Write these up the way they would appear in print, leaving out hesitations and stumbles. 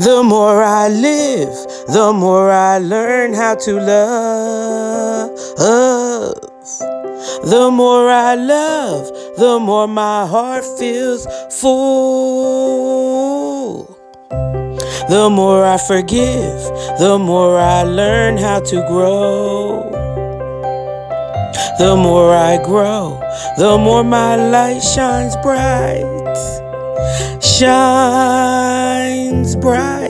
The more I live, the more I learn how to love. The more I love, the more my heart feels full. The more I forgive, the more I learn how to grow. The more I grow, the more my light shines bright. Shines bright.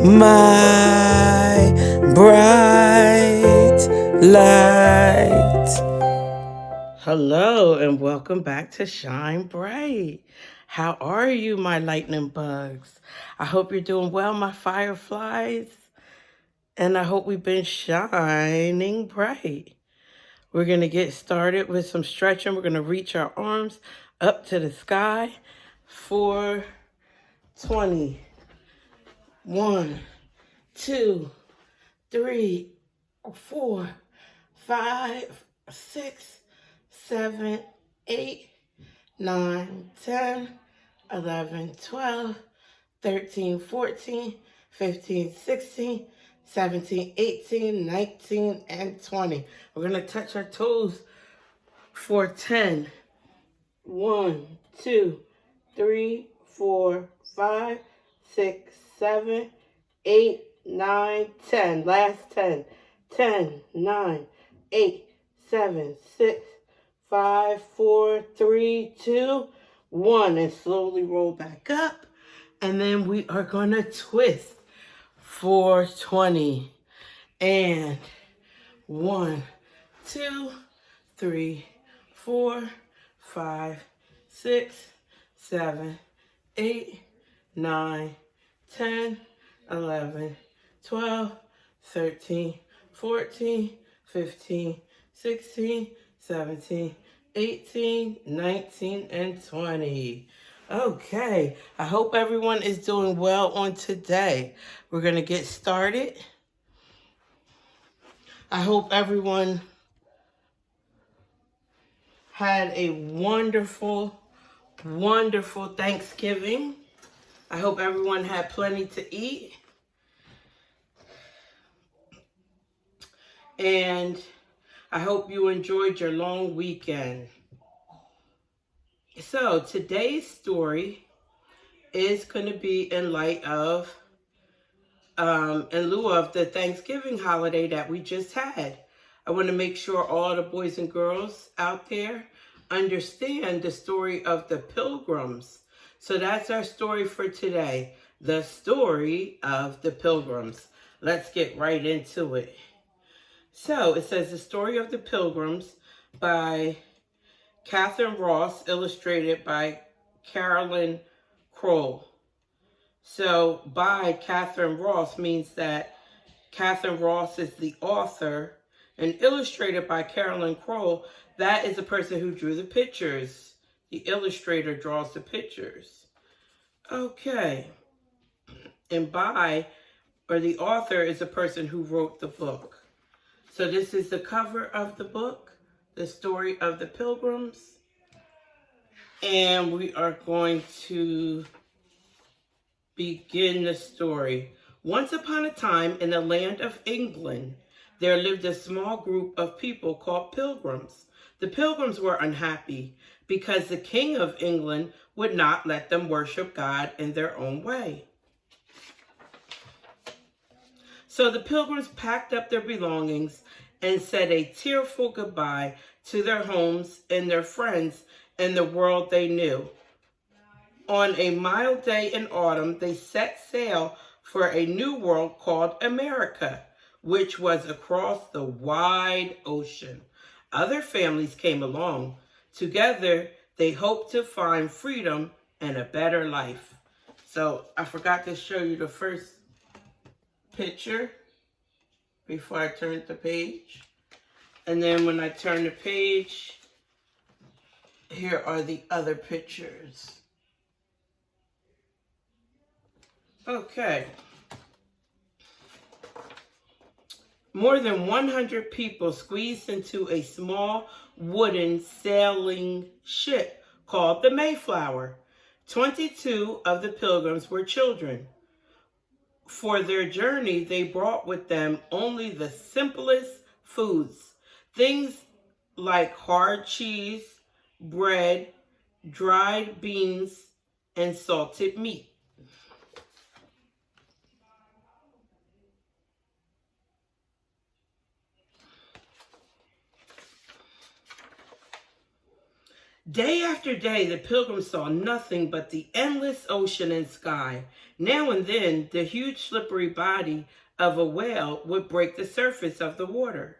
My bright light. Hello and welcome back to Shine Bright. How are you, my lightning bugs? I hope you're doing well, my fireflies. And I hope we've been shining bright. We're going to get started with some stretching. We're going to reach our arms up to the sky for 20. 1, 2, 3, 4, 5, 6, 7, 8, 9, 10, 11, 12, 13, 14, 15, 16, 17, 18, 19, and 20. We're going to touch our toes for 10. 1, 2, 3, 4, 5, 6, 7, 8, 9, 10. Last 10. 10, 9, 8, 7, 6, 5, 4, 3, 2, 1. And slowly roll back up. And then we are going to twist for 20. And 1, 2, 3, 4, 5, 6, 7, 8, 9, 10, 11, 12, 13, 14, 15, 16, 17, 18, 19, and 20. Okay, I hope everyone is doing well on today. We're going to get started. I hope everyone had a wonderful Thanksgiving. I hope everyone had plenty to eat. And I hope you enjoyed your long weekend. So today's story is going to be in light of, in lieu of the Thanksgiving holiday that we just had. I want to make sure all the boys and girls out there understand the story of the Pilgrims. So that's our story for today, the story of the Pilgrims. Let's get right into it. So it says The Story of the Pilgrims by Catherine Ross, illustrated by Carolyn Kroll. So by Catherine Ross means that Catherine Ross is the author, and illustrated by Carolyn Kroll, that is the person who drew the pictures. The illustrator draws the pictures. Okay. And the author is the person who wrote the book. So this is the cover of the book, The Story of the Pilgrims. And we are going to begin the story. Once upon a time in the land of England, there lived a small group of people called pilgrims. The pilgrims were unhappy because the King of England would not let them worship God in their own way. So the pilgrims packed up their belongings and said a tearful goodbye to their homes and their friends and the world they knew. On a mild day in autumn, they set sail for a new world called America, which was across the wide ocean. Other families came along. Together, they hoped to find freedom and a better life. So I forgot to show you the first picture before I turned the page. And then when I turn the page, here are the other pictures. Okay. More than 100 people squeezed into a small wooden sailing ship called the Mayflower. 22 of the pilgrims were children. For their journey, they brought with them only the simplest foods, things like hard cheese, bread, dried beans, and salted meat. Day after day, the pilgrims saw nothing but the endless ocean and sky. Now and then, the huge slippery body of a whale would break the surface of the water.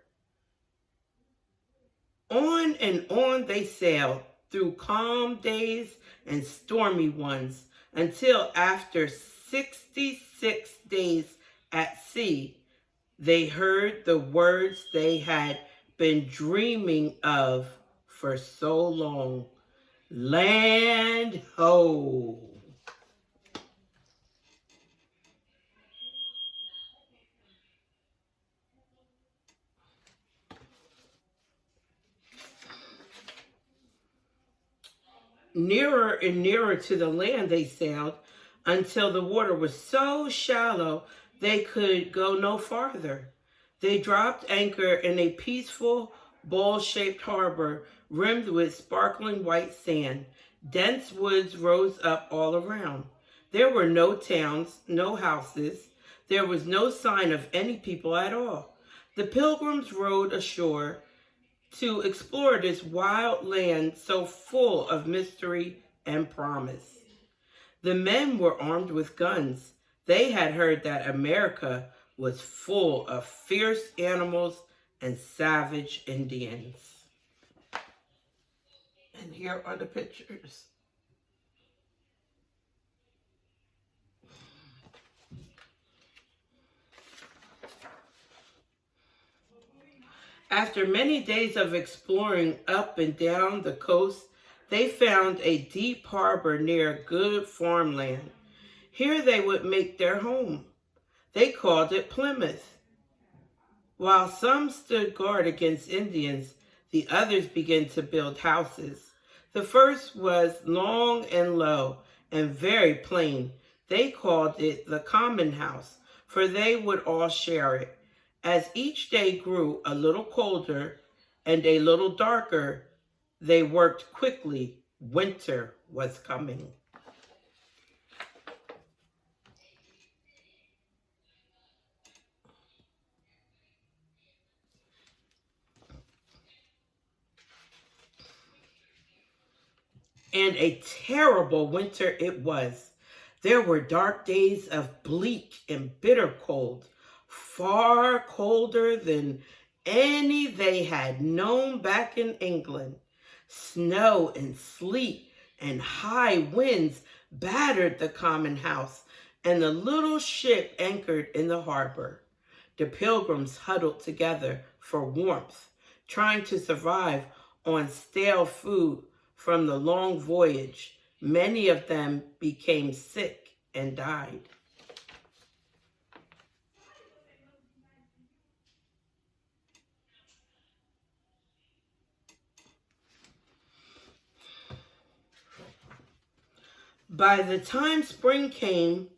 On and on they sailed, through calm days and stormy ones, until after 66 days at sea, they heard the words they had been dreaming of for so long. Land ho! Nearer and nearer to the land they sailed until the water was so shallow they could go no farther. They dropped anchor in a peaceful, bowl-shaped harbor rimmed with sparkling white sand. Dense woods rose up all around. There were no towns, no houses. There was no sign of any people at all. The pilgrims rowed ashore to explore this wild land so full of mystery and promise. The men were armed with guns. They had heard that America was full of fierce animals and savage Indians. And here are the pictures. After many days of exploring up and down the coast, they found a deep harbor near good farmland. Here they would make their home. They called it Plymouth. While some stood guard against Indians, the others began to build houses. The first was long and low and very plain. They called it the common house, for they would all share it. As each day grew a little colder and a little darker, they worked quickly. Winter was coming. And a terrible winter it was. There were dark days of bleak and bitter cold, far colder than any they had known back in England. Snow and sleet and high winds battered the common house, and the little ship anchored in the harbor. The pilgrims huddled together for warmth, trying to survive on stale food from the long voyage. Many of them became sick and died. By the time spring came,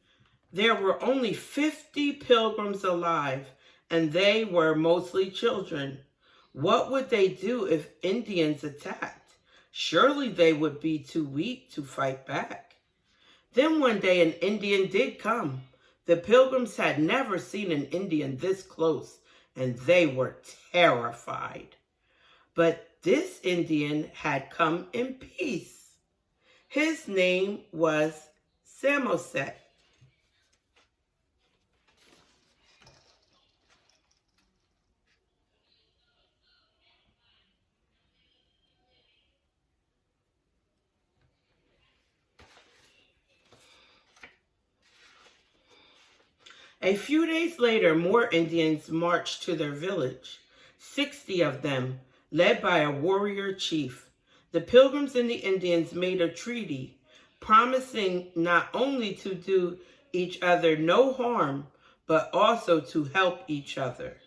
there were only 50 pilgrims alive, and they were mostly children. What would they do if Indians attacked? Surely they would be too weak to fight back. Then one day an Indian did come. The pilgrims had never seen an Indian this close, and they were terrified. But this Indian had come in peace. His name was Samoset. A few days later, more Indians marched to their village, 60 of them, led by a warrior chief. The pilgrims and the Indians made a treaty, promising not only to do each other no harm, but also to help each other.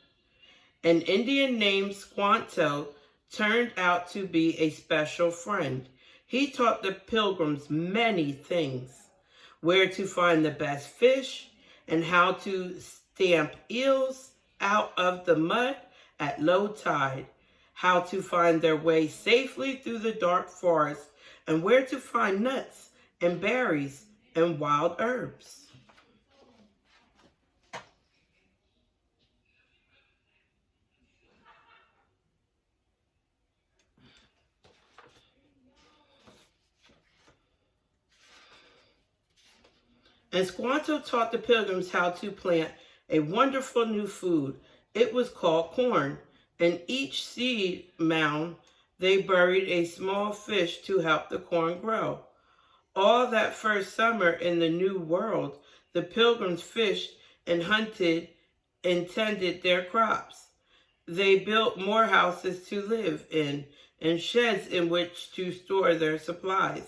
An Indian named Squanto turned out to be a special friend. He taught the pilgrims many things: where to find the best fish and how to stamp eels out of the mud at low tide, how to find their way safely through the dark forest, and where to find nuts and berries and wild herbs. And Squanto taught the Pilgrims how to plant a wonderful new food. It was called corn. In each seed mound, they buried a small fish to help the corn grow. All that first summer in the New World, the Pilgrims fished and hunted and tended their crops. They built more houses to live in and sheds in which to store their supplies.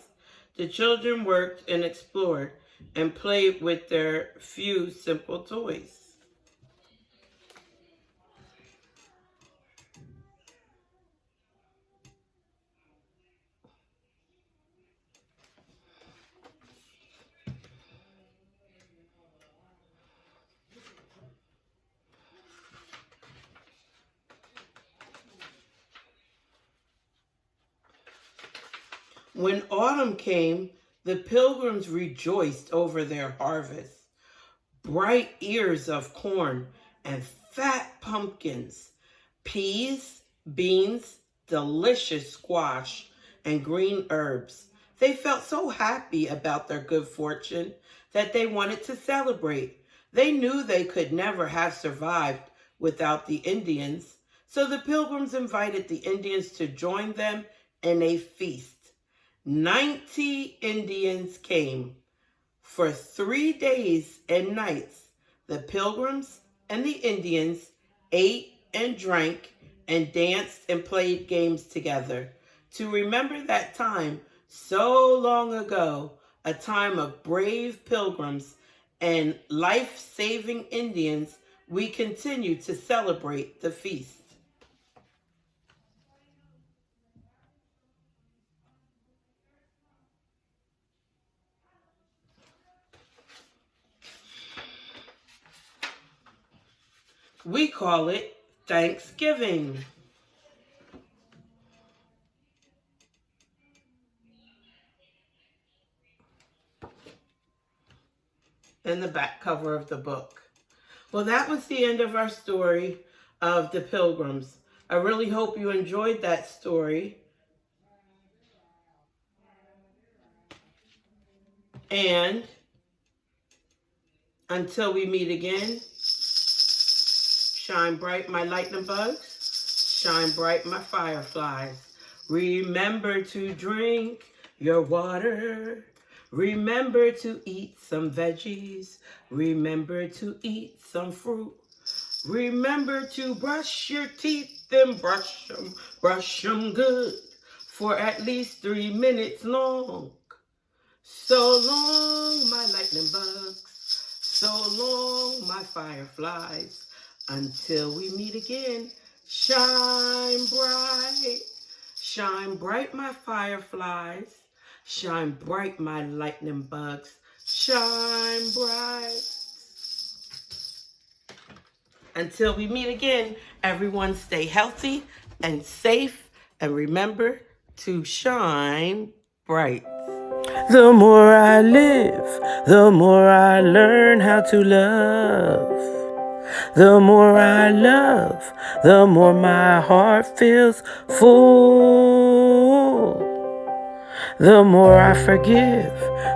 The children worked and explored and played with their few simple toys. When autumn came, the Pilgrims rejoiced over their harvest. Bright ears of corn and fat pumpkins, peas, beans, delicious squash, and green herbs. They felt so happy about their good fortune that they wanted to celebrate. They knew they could never have survived without the Indians, so the Pilgrims invited the Indians to join them in a feast. 90 Indians came. For 3 days and nights, the Pilgrims and the Indians ate and drank and danced and played games together to remember that time so long ago, a time of brave Pilgrims and life-saving Indians. We continue to celebrate the feast. We call it Thanksgiving. In the back cover of the book. Well, that was the end of our story of the Pilgrims. I really hope you enjoyed that story. And until we meet again, shine bright, my lightning bugs. Shine bright, my fireflies. Remember to drink your water. Remember to eat some veggies. Remember to eat some fruit. Remember to brush your teeth and brush them good for at least 3 minutes long. So long, my lightning bugs. So long, my fireflies. Until we meet again, shine bright. Shine bright, my fireflies. Shine bright, my lightning bugs. Shine bright. Until we meet again, everyone stay healthy and safe, and remember to shine bright. The more I live, the more I learn how to love. The more I love, the more my heart feels full. The more I forgive,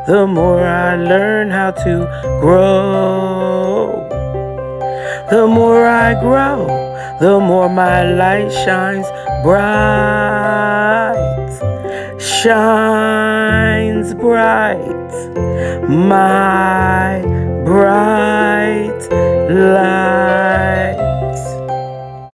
the more I learn how to grow. The more I grow, the more my light shines bright. Shines bright, my bright light.